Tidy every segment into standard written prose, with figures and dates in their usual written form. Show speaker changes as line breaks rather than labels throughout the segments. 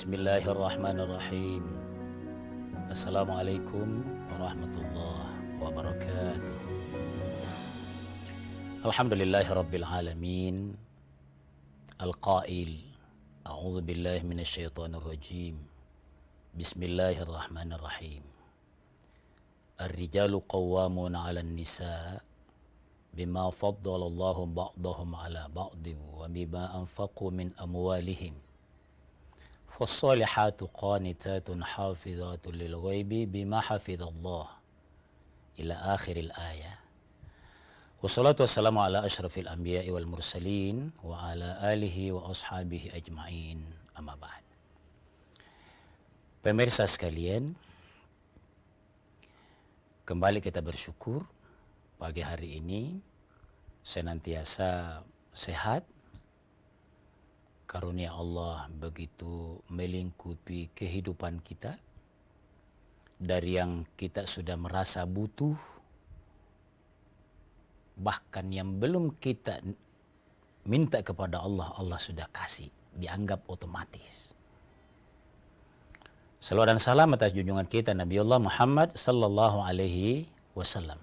Bismillahirrahmanirrahim. Assalamualaikum warahmatullahi wabarakatuh. Alhamdulillahi rabbil alamin. Al-qail, a'udzu billahi minasyaitonir rajim. Bismillahirrahmanirrahim. Ar-rijalu qawwamuna 'alan nisa bima faddalallahu ba'dahum 'ala ba'din wa bima anfaqu min amwalihim. Fassalihatu qanitatun hafizatun lil ghaibi bima hafizallah ila akhiril ayah. Wassalatu wassalamu ala asyrafil anbiya'i wal mursalin wa ala alihi wa ashabihi ajma'in, amma ba'd. Pemirsa sekalian, kembali kita bersyukur pagi hari ini senantiasa sehat. Karunia Allah begitu melingkupi kehidupan kita. Dari yang kita sudah merasa butuh, bahkan yang belum kita minta kepada Allah, Allah sudah kasih, dianggap otomatis. Salawat dan salam atas junjungan kita Nabiullah Muhammad sallallahu alaihi wasallam.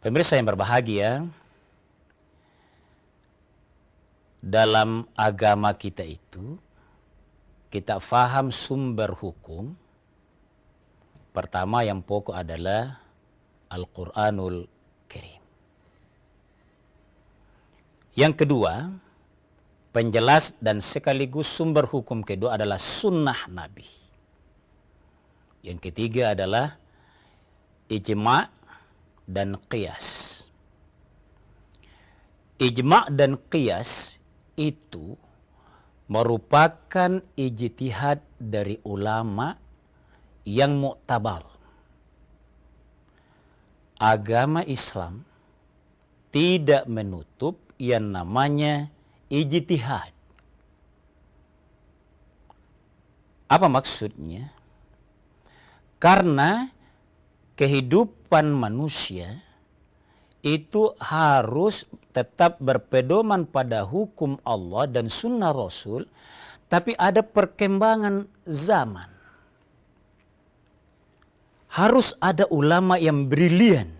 Pemirsa yang berbahagia, dalam agama kita itu, kita faham sumber hukum. Pertama yang pokok adalah Al-Quranul Karim. Yang kedua, penjelas dan sekaligus sumber hukum kedua adalah sunnah Nabi. Yang ketiga adalah ijma' dan qiyas. Ijma' dan qiyas itu merupakan ijtihad dari ulama yang muktabar. Agama Islam tidak menutup yang namanya ijtihad. Apa maksudnya? Karena kehidupan manusia itu harus tetap berpedoman pada hukum Allah dan sunnah Rasul, tapi ada perkembangan zaman. Harus ada ulama yang brilian,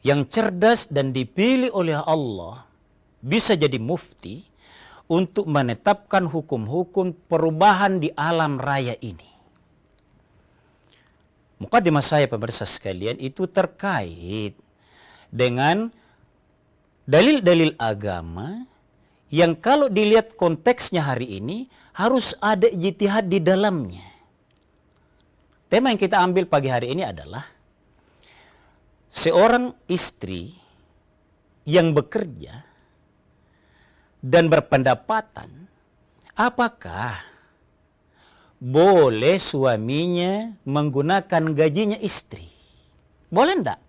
yang cerdas dan dipilih oleh Allah, bisa jadi mufti untuk menetapkan hukum-hukum perubahan di alam raya ini. Mukadimah saya pemirsa sekalian itu terkait dengan dalil-dalil agama yang kalau dilihat konteksnya hari ini harus ada ijtihad di dalamnya. Tema yang kita ambil pagi hari ini adalah seorang istri yang bekerja dan berpendapatan, apakah boleh suaminya menggunakan gajinya istri? Boleh enggak?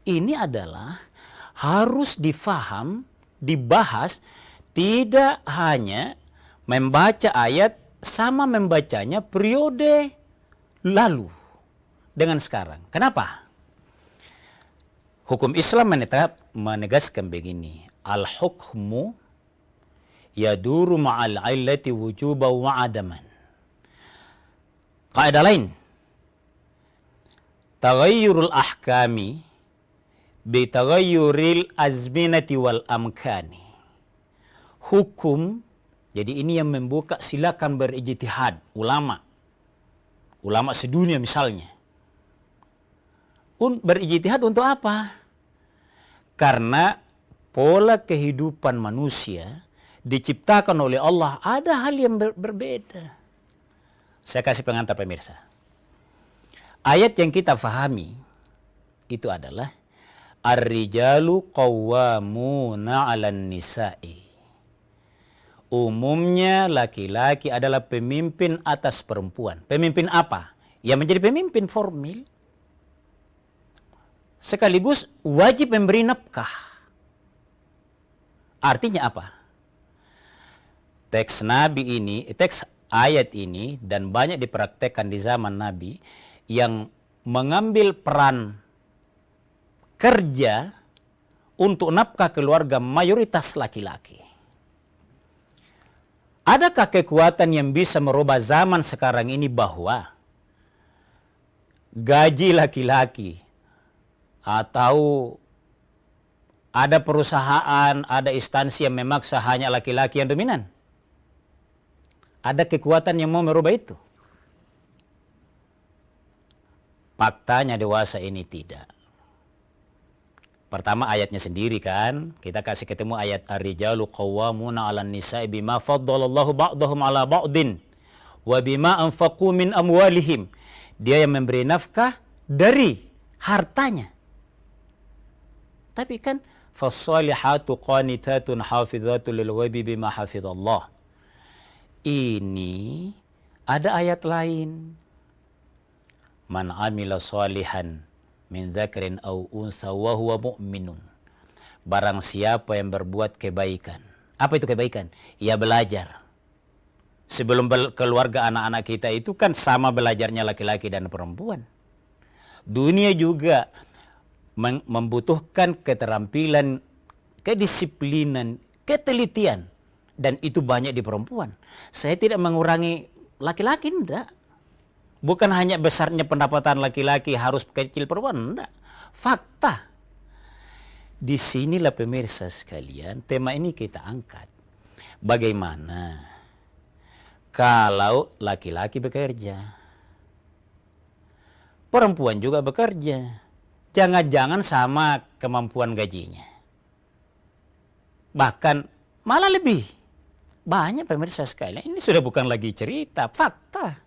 Ini adalah harus difaham, dibahas, tidak hanya membaca ayat sama membacanya periode lalu dengan sekarang. Kenapa? Hukum Islam menegaskan begini, al-hukmu yaduru ma'al illati wujuban wa adaman. Kaidah lain, taghayyurul ahkami bitaghayyuril azminati wal amkani. Hukum, jadi ini yang membuka, silakan berijtihad ulama sedunia misalnya. Berijtihad untuk apa? Karena pola kehidupan manusia diciptakan oleh Allah ada hal yang berbeda. Saya kasih pengantar pemirsa. Ayat yang kita fahami itu adalah Ar-rijalu qawwamuna 'alan nisa'i. Umumnya laki-laki adalah pemimpin atas perempuan. Pemimpin apa? Ya menjadi pemimpin formil. Sekaligus wajib memberi nafkah. Artinya apa? Teks Nabi ini, teks ayat ini dan banyak dipraktekkan di zaman Nabi yang mengambil peran kerja untuk nafkah keluarga mayoritas laki-laki. Adakah kekuatan yang bisa merubah zaman sekarang ini bahwa gaji laki-laki atau ada perusahaan, ada instansi yang memaksa hanya laki-laki yang dominan? Ada kekuatan yang mau merubah itu? Faktanya dewasa ini tidak. Pertama ayatnya sendiri kan, kita kasih ketemu ayat ar-rijalu qawwamuna 'alan nisa'i bima faddalallahu ba'dahum 'ala ba'din wa bima anfaqu min amwalihim. Dia yang memberi nafkah dari hartanya. Tapi kan fassalihatu qanitatun hafizatun lil ghaibi bima hafizallah. Ini ada ayat lain. Man 'amila shalihan min dzakarin aw unsa wa huwa mu'minun. Barang siapa yang berbuat kebaikan. Apa itu kebaikan? Ya belajar. Sebelum keluarga anak-anak kita itu kan sama belajarnya laki-laki dan perempuan. Dunia juga membutuhkan keterampilan, kedisiplinan, ketelitian. Dan itu banyak di perempuan. Saya tidak mengurangi laki-laki, enggak. Bukan hanya besarnya pendapatan laki-laki harus kecil perempuan, enggak. Fakta. Disinilah pemirsa sekalian, tema ini kita angkat. Bagaimana kalau laki-laki bekerja, perempuan juga bekerja, jangan-jangan sama kemampuan gajinya. Bahkan malah lebih banyak pemirsa sekalian. Ini sudah bukan lagi cerita, fakta.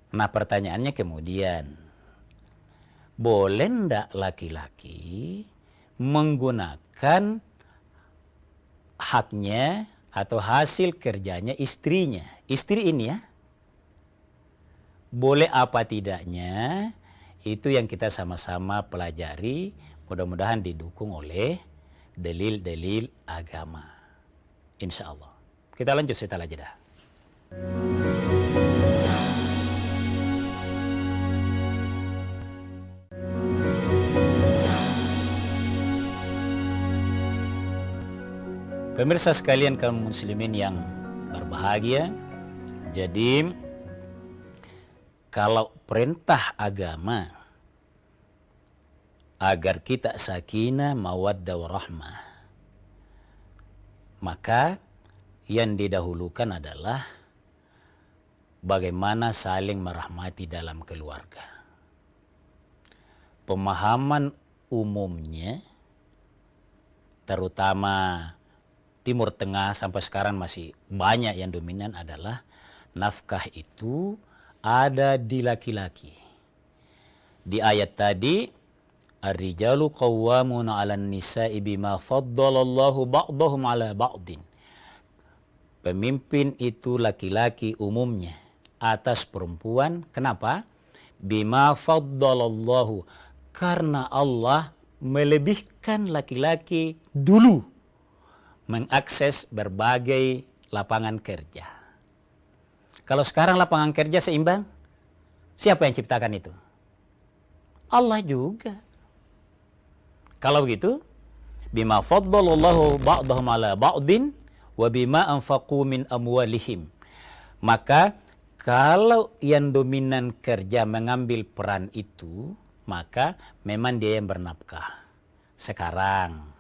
Nah pertanyaannya kemudian, boleh ndak laki-laki menggunakan haknya atau hasil kerjanya istrinya? Istri ini ya, boleh apa tidaknya? Itu yang kita sama-sama pelajari, mudah-mudahan didukung oleh dalil-dalil agama. Insya Allah. Kita lanjut setelah jeda. Pemirsa sekalian kaum muslimin yang berbahagia, jadi kalau perintah agama agar kita sakinah, mawaddah, warahmah, maka yang didahulukan adalah bagaimana saling merahmati dalam keluarga. Pemahaman umumnya, terutama Timur Tengah sampai sekarang masih banyak yang dominan adalah nafkah itu ada di laki-laki. Di ayat tadi, ar-rijalu qawwamuna 'alan nisa'i bima faddalallahu ba'dahum 'ala ba'din. Pemimpin itu laki-laki umumnya atas perempuan. Kenapa? Bima faddalallahu, karena Allah melebihkan laki-laki dulu mengakses berbagai lapangan kerja. Kalau sekarang lapangan kerja seimbang, siapa yang ciptakan itu? Allah juga. Kalau begitu, bima faddalallahu ba'dahum 'ala ba'din wa bima anfaqu min amwalihim. Maka kalau yang dominan kerja mengambil peran itu, maka memang dia yang bernafkah. Sekarang,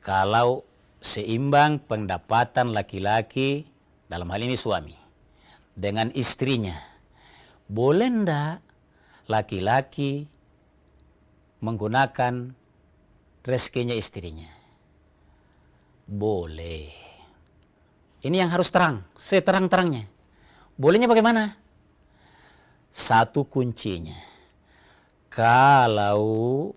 kalau seimbang pendapatan laki-laki, dalam hal ini suami, dengan istrinya, boleh ndak laki-laki menggunakan rezekinya istrinya? Boleh. Ini yang harus terang, seterang-terangnya. Bolehnya bagaimana? Satu kuncinya, kalau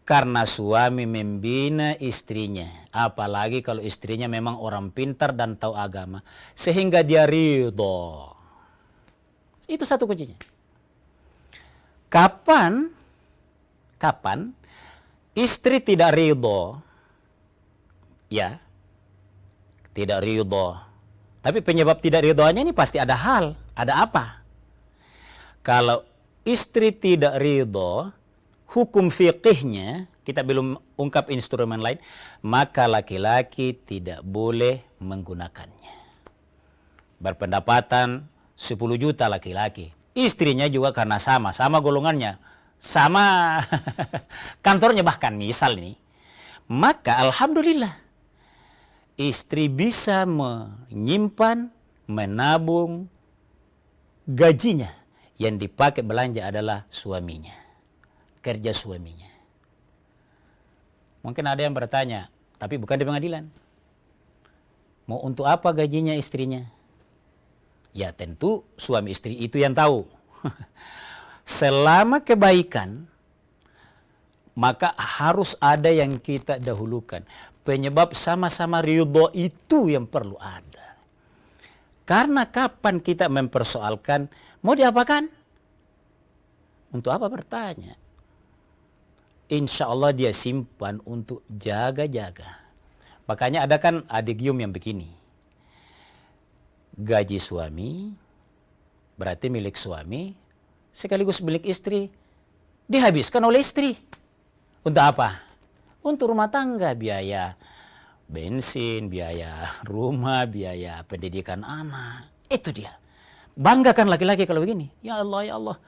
karena suami membina istrinya, apalagi kalau istrinya memang orang pintar dan tahu agama, sehingga dia ridho. Itu satu kuncinya. Kapan istri tidak ridho? Ya, tidak ridho. Tapi penyebab tidak ridhonya ini pasti ada hal. Ada apa? Kalau istri tidak ridho, hukum fikihnya kita belum ungkap instrumen lain, maka laki-laki tidak boleh menggunakannya. Berpendapatan 10 juta laki-laki, istrinya juga karena sama golongannya, sama kantornya bahkan misal ini, maka alhamdulillah istri bisa menyimpan, menabung gajinya yang dipakai belanja adalah suaminya, kerja suaminya. Mungkin ada yang bertanya, tapi bukan di pengadilan. Mau untuk apa gajinya istrinya? Ya tentu suami istri itu yang tahu. Selama kebaikan, maka harus ada yang kita dahulukan. Penyebab sama-sama ridho itu yang perlu ada. Karena kapan kita mempersoalkan, mau diapakan? Untuk apa bertanya? Insya Allah dia simpan untuk jaga-jaga. Makanya ada kan adigium yang begini. Gaji suami, berarti milik suami, sekaligus milik istri, dihabiskan oleh istri. Untuk apa? Untuk rumah tangga, biaya bensin, biaya rumah, biaya pendidikan anak. Itu dia. Banggakan laki-laki kalau begini. Ya Allah, ya Allah.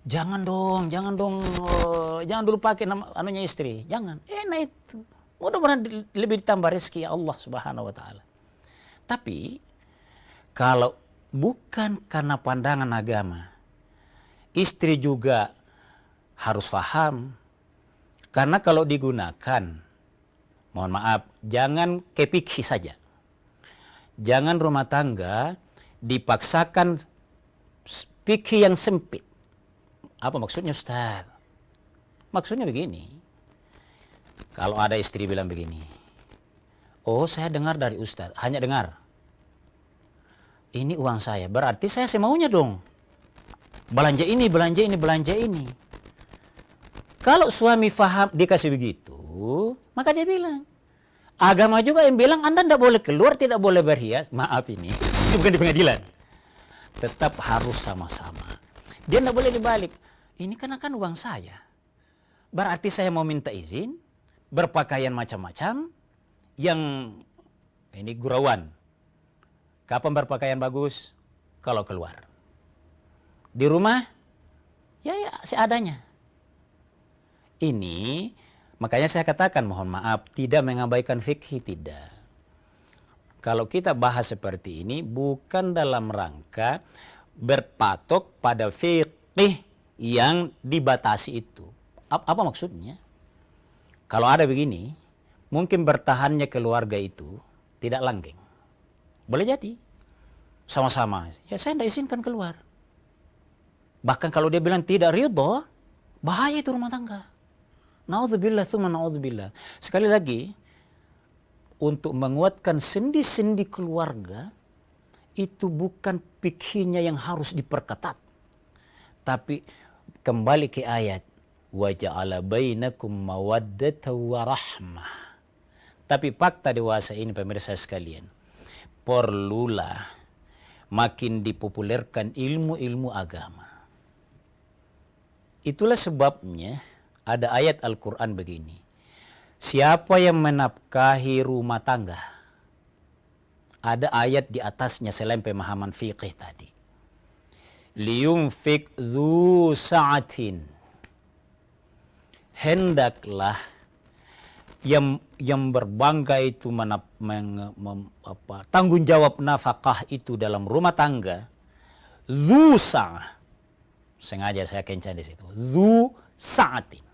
Jangan jangan dulu pakai nama anunya istri. Jangan. Enak itu. Mudah-mudahan lebih ditambah rezeki Allah Subhanahu wa taala. Tapi kalau bukan karena pandangan agama, istri juga harus paham. Karena kalau digunakan, mohon maaf, jangan kepikir saja. Jangan rumah tangga dipaksakan pikir yang sempit. Apa maksudnya Ustaz? Maksudnya begini. Kalau ada istri bilang begini, oh saya dengar dari Ustaz, hanya dengar. Ini uang saya, berarti saya semaunya dong. Belanja ini, belanja ini, belanja ini. Kalau suami faham dikasih begitu, maka dia bilang. Agama juga yang bilang Anda tidak boleh keluar, tidak boleh berhias. Maaf ini bukan di pengadilan. Tetap harus sama-sama. Dia tidak boleh dibalik. Ini kan akan uang saya. Berarti saya mau minta izin, berpakaian macam-macam, yang ini gurauan. Kapan berpakaian bagus? Kalau keluar. Di rumah, ya seadanya. Ini, makanya saya katakan mohon maaf, tidak mengabaikan fikih, tidak. Kalau kita bahas seperti ini, bukan dalam rangka berpatok pada fikih yang dibatasi itu. Apa maksudnya? Kalau ada begini, mungkin bertahannya keluarga itu tidak langgeng. Boleh jadi. Sama-sama. Ya saya tidak izinkan keluar. Bahkan kalau dia bilang tidak ridho, bahaya itu rumah tangga. Na'udzubillah, tsumma na'udzubillah. Sekali lagi, untuk menguatkan sendi-sendi keluarga, itu bukan fikihnya yang harus diperketat. Tapi kembali ke ayat wa ja'ala bainakum mawaddatan wa rahmah. Tapi fakta dewasa ini pemirsa sekalian, perlulah makin dipopulerkan ilmu-ilmu agama. Itulah sebabnya ada ayat Al-Qur'an begini. Siapa yang menafkahi rumah tangga? Ada ayat di atasnya selain pemahaman fikih tadi. Liyunfik dzu sa'atin. Hendaklah yang berbangga itu tanggung jawab nafkah itu dalam rumah tangga. Dzu sa'ah. Sengaja saya kencang di situ. Dzu sa'atin.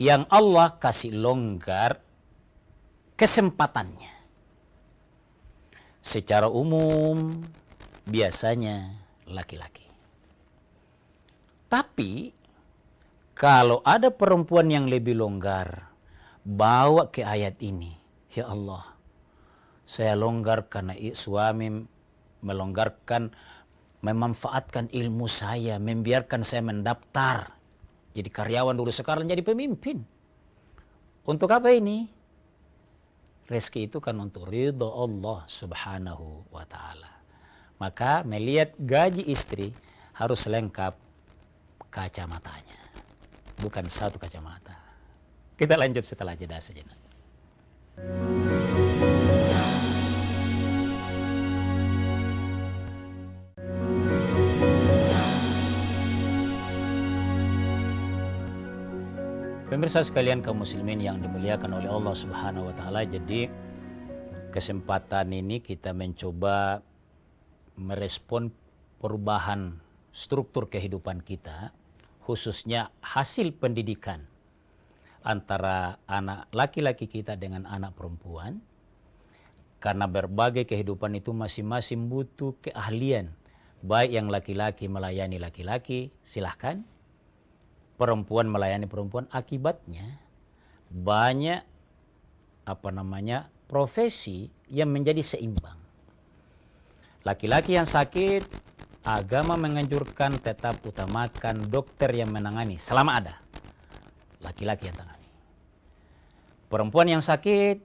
Yang Allah kasih longgar kesempatannya. Secara umum biasanya laki-laki. Tapi kalau ada perempuan yang lebih longgar, bawa ke ayat ini. Ya Allah, saya longgar karena suami melonggarkan, memanfaatkan ilmu saya, membiarkan saya mendaftar. Jadi karyawan dulu, sekarang jadi pemimpin. Untuk apa ini? Rezeki itu kan untuk ridho Allah Subhanahu wa ta'ala. Maka melihat gaji istri harus lengkap kacamatanya. Bukan satu kacamata. Kita lanjut setelah jeda sejenak. Pemirsa sekalian kaum muslimin yang dimuliakan oleh Allah Subhanahu wa taala, jadi kesempatan ini kita mencoba merespon perubahan struktur kehidupan kita, khususnya hasil pendidikan antara anak laki-laki kita dengan anak perempuan. Karena berbagai kehidupan itu masing-masing butuh keahlian. Baik yang laki-laki melayani laki-laki, silahkan. Perempuan melayani perempuan, akibatnya banyak profesi yang menjadi seimbang. Laki-laki yang sakit, agama menganjurkan tetap utamakan dokter yang menangani selama ada laki-laki yang tangani. Perempuan yang sakit,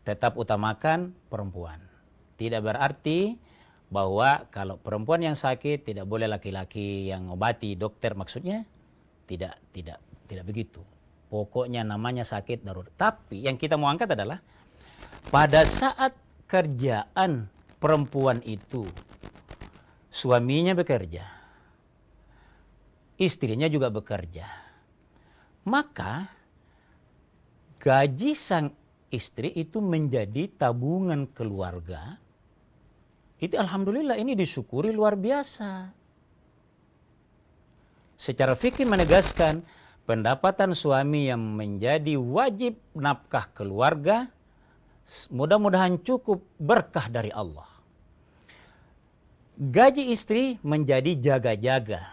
tetap utamakan perempuan. Tidak berarti bahwa kalau perempuan yang sakit tidak boleh laki-laki yang obati, dokter maksudnya. Tidak begitu. Pokoknya namanya sakit darurat. Tapi yang kita mau angkat adalah pada saat kerjaan perempuan itu suaminya bekerja, istrinya juga bekerja, maka gaji sang istri itu menjadi tabungan keluarga. Itu alhamdulillah, ini disyukuri luar biasa. Secara fikih menegaskan pendapatan suami yang menjadi wajib nafkah keluarga mudah-mudahan cukup berkah dari Allah. Gaji istri menjadi jaga-jaga,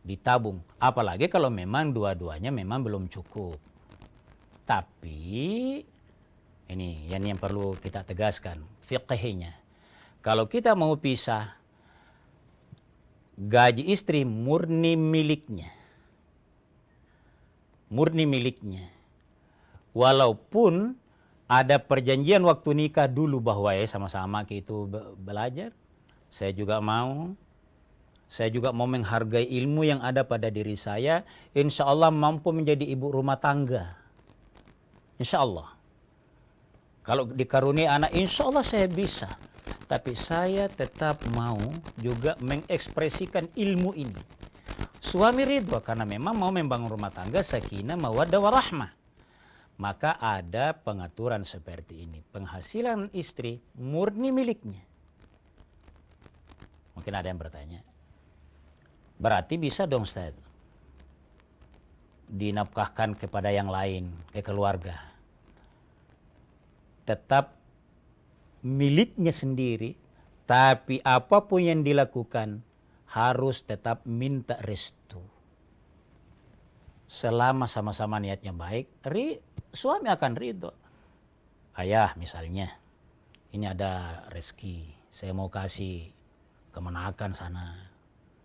ditabung. Apalagi kalau memang dua-duanya memang belum cukup. Tapi ini yang perlu kita tegaskan fikihnya. Kalau kita mau pisah, gaji istri murni miliknya. Murni miliknya. Walaupun ada perjanjian waktu nikah dulu bahwa sama-sama kita belajar. Saya juga mau menghargai ilmu yang ada pada diri saya. Insya Allah mampu menjadi ibu rumah tangga. Insya Allah. Kalau dikaruniai anak, insya Allah saya bisa. Tapi saya tetap mau juga mengekspresikan ilmu ini. Suami ridho karena memang mau membangun rumah tangga sakinah, mawaddah, warahmah. Maka ada pengaturan seperti ini. Penghasilan istri murni miliknya. Mungkin ada yang bertanya, berarti bisa dong Ustaz dinafkahkan kepada yang lain, ke keluarga. Tetap miliknya sendiri, tapi apapun yang dilakukan harus tetap minta restu. Selama sama-sama niatnya baik, suami akan ridho. Ayah misalnya, ini ada rezeki, saya mau kasih kemenakan sana,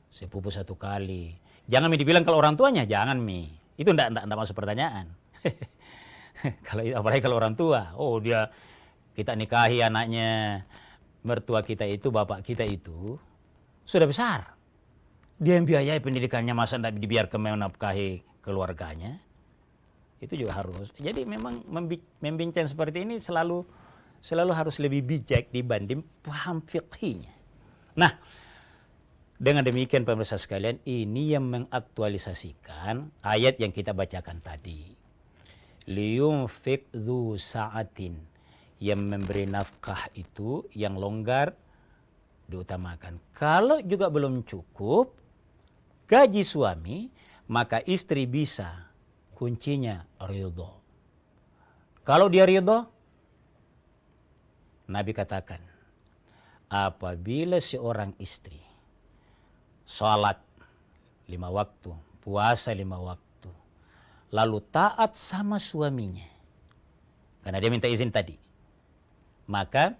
sepupu 1 kali. Jangan dibilang kalau orang tuanya, jangan itu enggak masuk pertanyaan. Apalagi kalau orang tua, kita nikahi anaknya mertua kita itu, bapak kita itu sudah besar. Dia yang biayai pendidikannya, masa tidak dibiarkan menafkahi keluarganya? Itu juga harus. Jadi memang membincang seperti ini selalu harus lebih bijak dibanding paham fiqhinya. Nah, dengan demikian pemirsa sekalian, ini yang mengaktualisasikan ayat yang kita bacakan tadi. Liyunfiq dzu sa'atin, yang memberi nafkah itu yang longgar diutamakan. Kalau juga belum cukup gaji suami, maka istri bisa, kuncinya ridho. Kalau dia ridho, Nabi katakan, apabila seorang istri salat 5 waktu, puasa 5 waktu, lalu taat sama suaminya, karena dia minta izin tadi, maka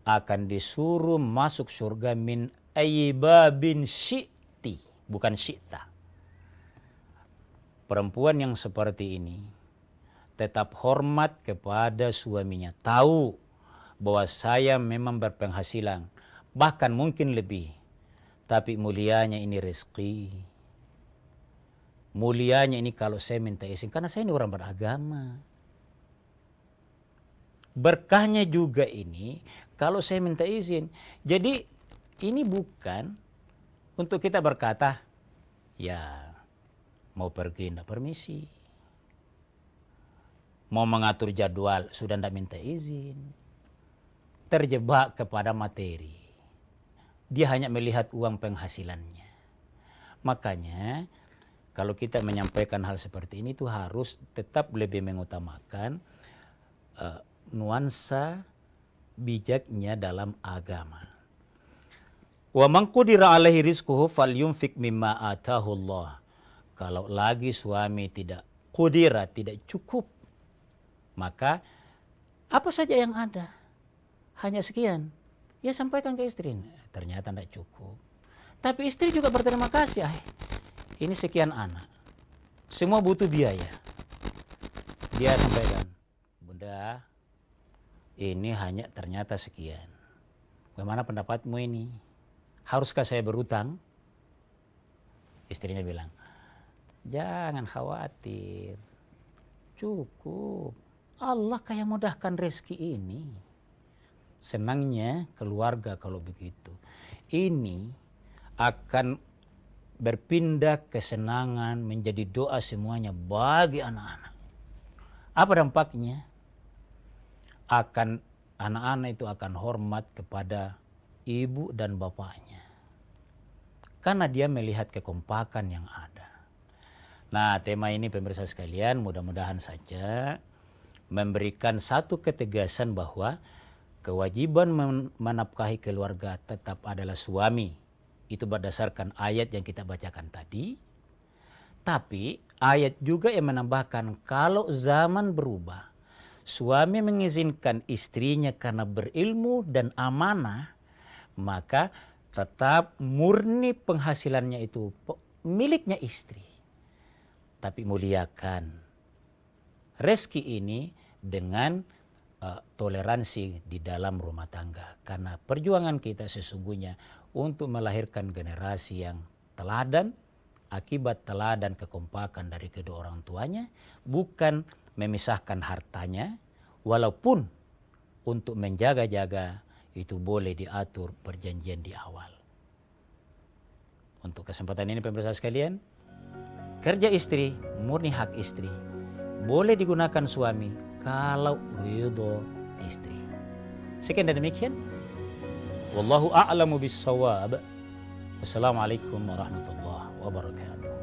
akan disuruh masuk surga min ayyibabin syi'ti, bukan syi'ta. Perempuan yang seperti ini tetap hormat kepada suaminya, tahu bahwa saya memang berpenghasilan, bahkan mungkin lebih, tapi mulianya ini rezeki. Mulianya ini kalau saya minta izin, karena saya ini orang beragama. Berkahnya juga ini kalau saya minta izin. Jadi ini bukan untuk kita berkata, ya mau pergi enggak permisi. Mau mengatur jadwal sudah enggak minta izin. Terjebak kepada materi. Dia hanya melihat uang penghasilannya. Makanya kalau kita menyampaikan hal seperti ini itu harus tetap lebih mengutamakan nuansa bijaknya dalam agama. Wa man qudira alaihi rizquhu falyunfik mimma atahu Allah. Kalau lagi suami tidak qudira, tidak cukup, maka apa saja yang ada, hanya sekian, ya sampaikan ke istri. Ternyata tidak cukup. Tapi istri juga berterima kasih, ini sekian anak, semua butuh biaya. Dia sampaikan, Bunda, ini hanya ternyata sekian. Bagaimana pendapatmu ini? Haruskah saya berutang? Istrinya bilang, jangan khawatir, cukup. Allah kayak mudahkan rezeki ini. Senangnya keluarga kalau begitu. Ini akan berpindah kesenangan menjadi doa semuanya bagi anak-anak. Apa dampaknya? Anak-anak itu akan hormat kepada ibu dan bapaknya. Karena dia melihat kekompakan yang ada. Nah, tema ini pemirsa sekalian mudah-mudahan saja memberikan satu ketegasan bahwa kewajiban menafkahi keluarga tetap adalah suami. Itu berdasarkan ayat yang kita bacakan tadi. Tapi ayat juga yang menambahkan kalau zaman berubah, suami mengizinkan istrinya karena berilmu dan amanah, maka tetap murni penghasilannya itu miliknya istri. Tapi muliakan rezeki ini dengan toleransi di dalam rumah tangga. Karena perjuangan kita sesungguhnya untuk melahirkan generasi yang teladan, akibat teladan kekompakan dari kedua orang tuanya, bukan memisahkan hartanya, walaupun untuk menjaga-jaga itu boleh diatur perjanjian di awal. Untuk kesempatan ini pemirsa sekalian, kerja istri murni hak istri. Boleh digunakan suami kalau ridho istri. Sekian dan demikian. Wallahu a'lamu bis-shawab. Wassalamualaikum warahmatullahi wabarakatuh.